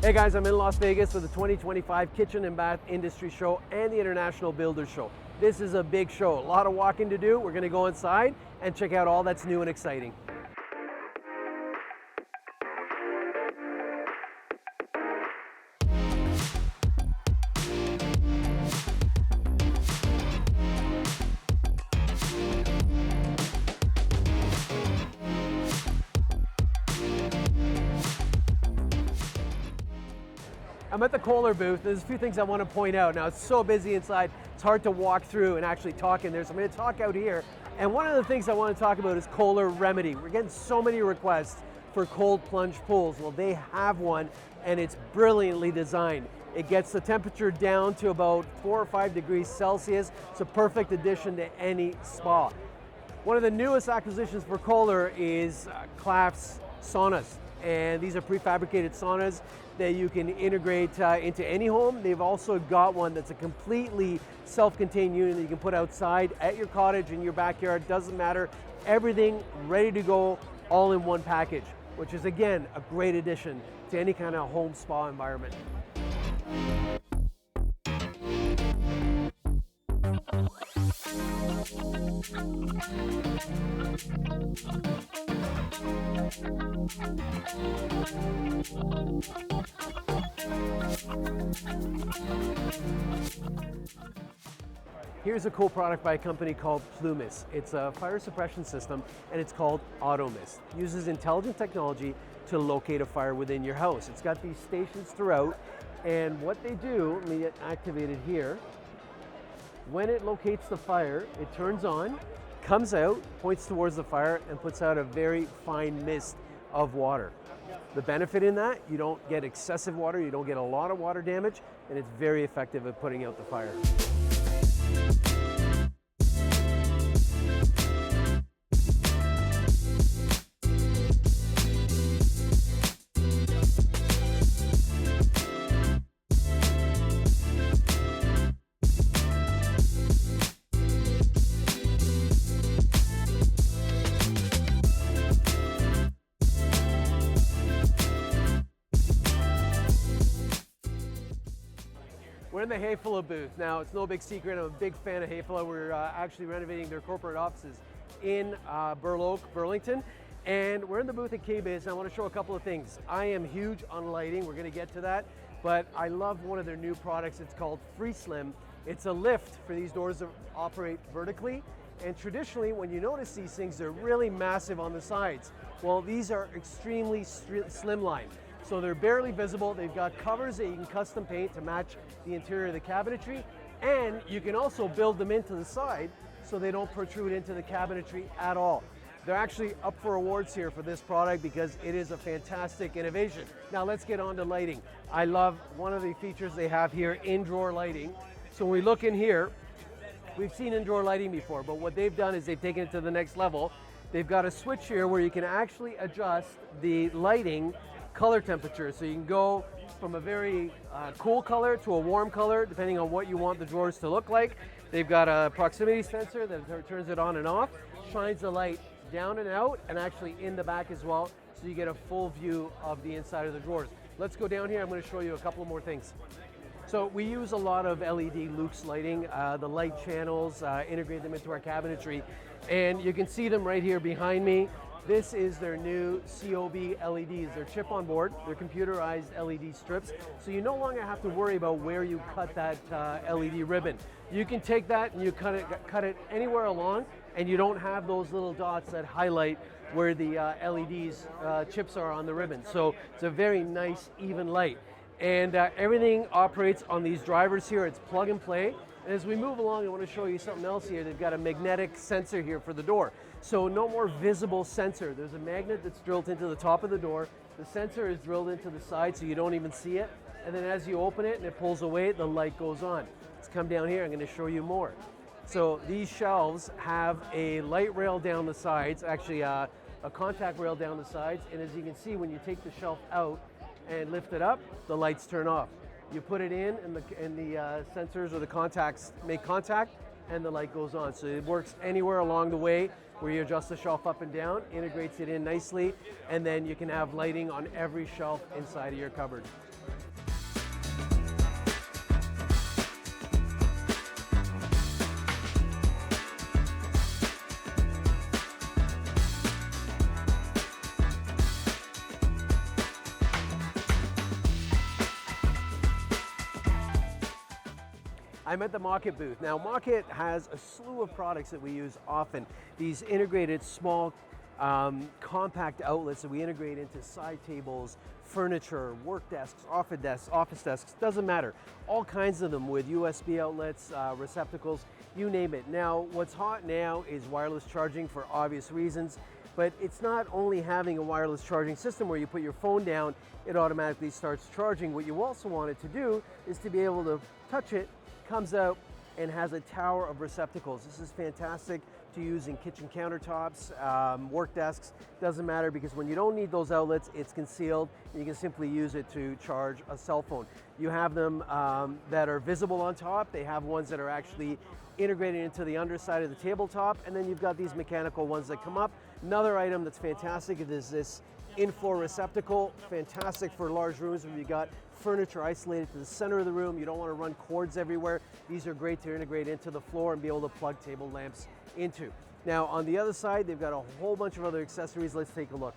Hey guys, I'm in Las Vegas for the 2025 Kitchen and Bath Industry Show and the International Builders Show. This is a big show, a lot of walking to do. We're gonna go inside and check out all that's new and exciting. I'm at the Kholer booth. There's a few things I want to point out. Now, it's so busy inside, it's hard to walk through and actually talk in there. So I'm going to talk out here. And one of the things I want to talk about is Kholer Remedy. We're getting so many requests for cold plunge pools. Well, they have one, and it's brilliantly designed. It gets the temperature down to about 4 or 5 degrees Celsius. It's a perfect addition to any spa. One of the newest acquisitions for Kholer is Kbis saunas. And these are prefabricated saunas that you can integrate into any home. They've also got one that's a completely self-contained unit that you can put outside at your cottage, in your backyard, doesn't matter. Everything ready to go, all in one package, which is again, a great addition to any kind of home spa environment. Here's a cool product by a company called Plumis. It's a fire suppression system, and it's called Auto Mist. It uses intelligent technology to locate a fire within your house. It's got these stations throughout, and what they do, let me get activated here. When it locates the fire, it turns on, comes out, points towards the fire, and puts out a very fine mist of water. The benefit in that, you don't get excessive water, you don't get a lot of water damage, and it's very effective at putting out the fire. We're in the Hafele booth. Now, it's no big secret, I'm a big fan of Hafele. We're actually renovating their corporate offices in Burlington. And we're in the booth at Kbis, and I want to show a couple of things. I am huge on lighting, we're going to get to that, but I love one of their new products. It's called FreeSlim. It's a lift for these doors to operate vertically. And traditionally, when you notice these things, they're really massive on the sides. Well, these are extremely slimline. So they're barely visible. They've got covers that you can custom paint to match the interior of the cabinetry, and you can also build them into the side so they don't protrude into the cabinetry at all. They're actually up for awards here for this product because it is a fantastic innovation. Now let's get on to lighting. I love one of the features they have here, in-drawer lighting. So when we look in here, we've seen in-drawer lighting before, but what they've done is they've taken it to the next level. They've got a switch here where you can actually adjust the lighting color temperature. So you can go from a very cool color to a warm color, depending on what you want the drawers to look like. They've got a proximity sensor that turns it on and off, shines the light down and out, and actually in the back as well, so you get a full view of the inside of the drawers. Let's go down here, I'm going to show you a couple more things. So we use a lot of LED Lux lighting, the light channels, integrate them into our cabinetry, and you can see them right here behind me. This is their new COB LEDs. They're chip on board, they're computerized LED strips, so you no longer have to worry about where you cut that LED ribbon. You can take that and you cut it anywhere along, and you don't have those little dots that highlight where the LEDs chips are on the ribbon. So it's a very nice, even light. And everything operates on these drivers here. It's plug and play. And as we move along, I want to show you something else here. They've got a magnetic sensor here for the door. So no more visible sensor. There's a magnet that's drilled into the top of the door. The sensor is drilled into the side so you don't even see it. And then as you open it and it pulls away, the light goes on. Let's come down here, I'm going to show you more. So these shelves have a light rail down the sides, actually a contact rail down the sides. And as you can see, when you take the shelf out and lift it up, the lights turn off. You put it in and the sensors or the contacts make contact, and the light goes on. So it works anywhere along the way where you adjust the shelf up and down, integrates it in nicely, and then you can have lighting on every shelf inside of your cupboard. I'm at the Mockett booth. Now Mockett has a slew of products that we use often. These integrated small compact outlets that we integrate into side tables, furniture, work desks, office desks, doesn't matter. All kinds of them with USB outlets, receptacles, you name it. Now, what's hot now is wireless charging for obvious reasons, but it's not only having a wireless charging system where you put your phone down, it automatically starts charging. What you also want it to do is to be able to touch it, comes out, and has a tower of receptacles. This is fantastic to use in kitchen countertops, work desks, doesn't matter, because when you don't need those outlets, it's concealed, and you can simply use it to charge a cell phone. You have them that are visible on top, they have ones that are actually integrated into the underside of the tabletop, and then you've got these mechanical ones that come up. Another item that's fantastic is this in-floor receptacle, fantastic for large rooms where you got furniture isolated to the center of the room. You don't want to run cords everywhere. These are great to integrate into the floor and be able to plug table lamps into. Now on the other side, they've got a whole bunch of other accessories. Let's take a look.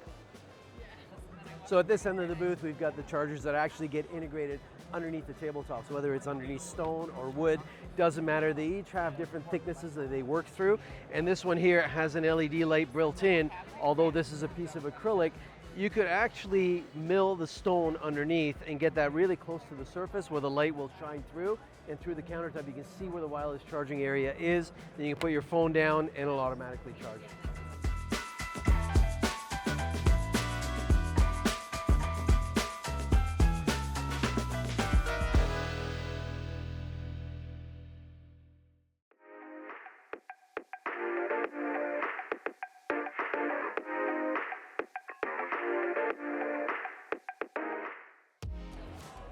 So at this end of the booth, we've got the chargers that actually get integrated underneath the tabletop. So whether it's underneath stone or wood, doesn't matter. They each have different thicknesses that they work through. And this one here has an LED light built in. Although this is a piece of acrylic, you could actually mill the stone underneath and get that really close to the surface where the light will shine through, and through the countertop you can see where the wireless charging area is. Then you can put your phone down and it'll automatically charge.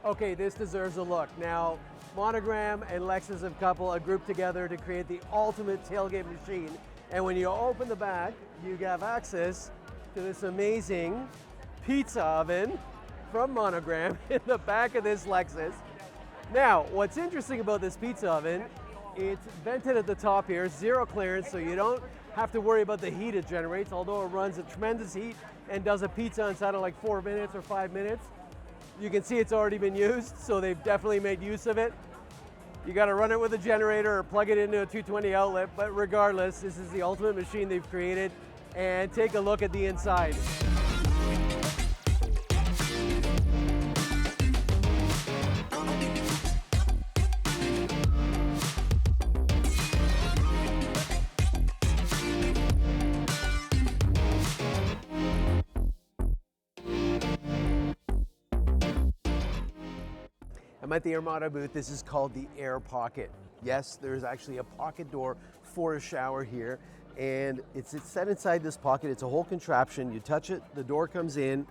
Okay, this deserves a look. Now, Monogram and Lexus have grouped together to create the ultimate tailgate machine. And when you open the back, you have access to this amazing pizza oven from Monogram in the back of this Lexus. Now, what's interesting about this pizza oven, it's vented at the top here, zero clearance, so you don't have to worry about the heat it generates, although it runs a tremendous heat and does a pizza inside of like 4 minutes or 5 minutes. You can see it's already been used, so they've definitely made use of it. You got to run it with a generator or plug it into a 220 outlet, but regardless, this is the ultimate machine they've created. And take a look at the inside. I'm at the Airmada booth. This is called the Air Pocket. Yes, there's actually a pocket door for a shower here, and it's set inside this pocket. It's a whole contraption. You touch it, the door comes in,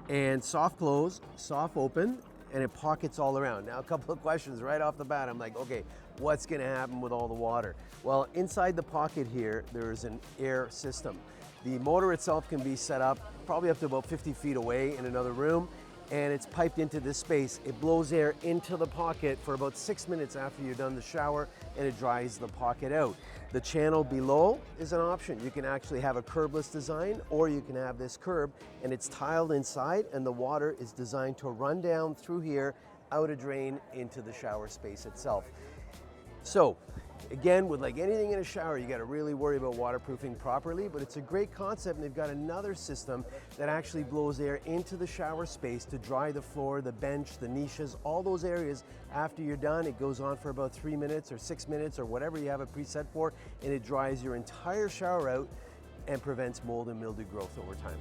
and soft close, soft open, and it pockets all around. Now, a couple of questions right off the bat. I'm like, okay, what's gonna happen with all the water? Well, inside the pocket here, there's an air system. The motor itself can be set up probably up to about 50 feet away in another room, and it's piped into this space. It blows air into the pocket for about 6 minutes after you're done the shower, and it dries the pocket out. The channel below is an option. You can actually have a curbless design, or you can have this curb, and it's tiled inside, and the water is designed to run down through here, out a drain into the shower space itself. So, again, with like anything in a shower, you got to really worry about waterproofing properly, but it's a great concept, and they've got another system that actually blows air into the shower space to dry the floor, the bench, the niches, all those areas. After you're done, it goes on for about 3 minutes or 6 minutes or whatever you have it preset for, and it dries your entire shower out and prevents mold and mildew growth over time.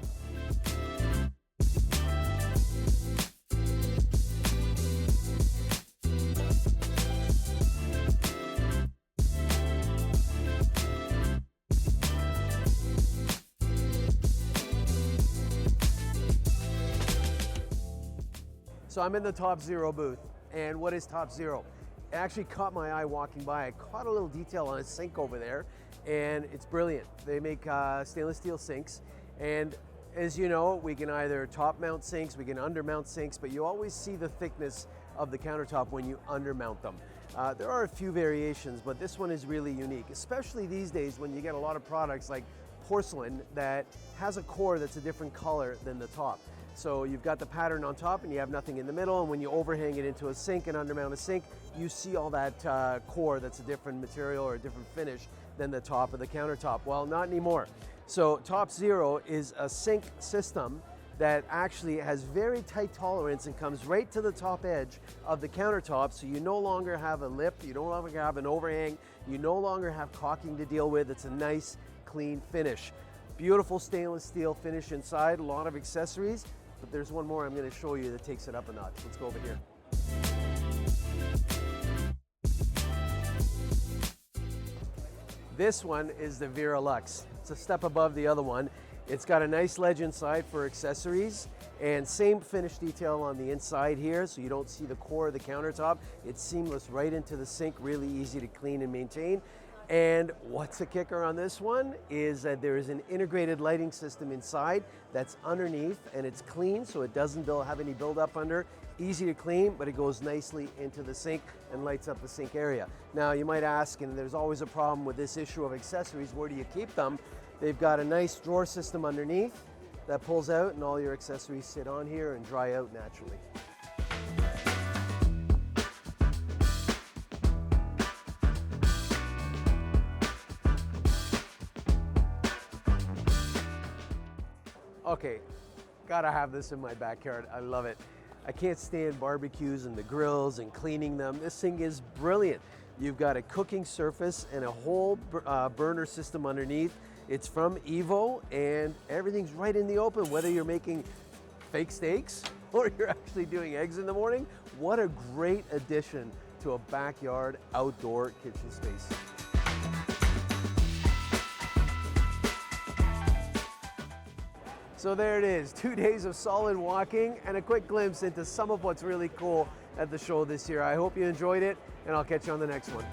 So I'm in the TopZero booth, and what is TopZero? It actually caught my eye walking by. I caught a little detail on a sink over there, and it's brilliant. They make stainless steel sinks, and as you know, we can either top mount sinks, we can undermount sinks, but you always see the thickness of the countertop when you undermount them. There are a few variations, but this one is really unique, especially these days when you get a lot of products like porcelain that has a core that's a different color than the top. So you've got the pattern on top and you have nothing in the middle, and when you overhang it into a sink and undermount a sink, you see all that core that's a different material or a different finish than the top of the countertop. Well, not anymore. So TopZero is a sink system that actually has very tight tolerance and comes right to the top edge of the countertop, so you no longer have a lip, you no longer have an overhang, you no longer have caulking to deal with. It's a nice, clean finish. Beautiful stainless steel finish inside, a lot of accessories, but there's one more I'm going to show you that takes it up a notch. Let's go over here. This one is the Vera Lux. It's a step above the other one. It's got a nice ledge inside for accessories, and same finish detail on the inside here, so you don't see the core of the countertop. It's seamless right into the sink, really easy to clean and maintain. And what's the kicker on this one is that there is an integrated lighting system inside that's underneath, and it's clean, so it doesn't have any buildup under. Easy to clean, but it goes nicely into the sink and lights up the sink area. Now you might ask, and there's always a problem with this issue of accessories, where do you keep them? They've got a nice drawer system underneath that pulls out, and all your accessories sit on here and dry out naturally. Okay, gotta have this in my backyard. I love it. I can't stand barbecues and the grills and cleaning them. This thing is brilliant. You've got a cooking surface and a whole burner system underneath. It's from Evo, and everything's right in the open, whether you're making fake steaks or you're actually doing eggs in the morning. What a great addition to a backyard outdoor kitchen space. So there it is, 2 days of solid walking and a quick glimpse into some of what's really cool at the show this year. I hope you enjoyed it, and I'll catch you on the next one.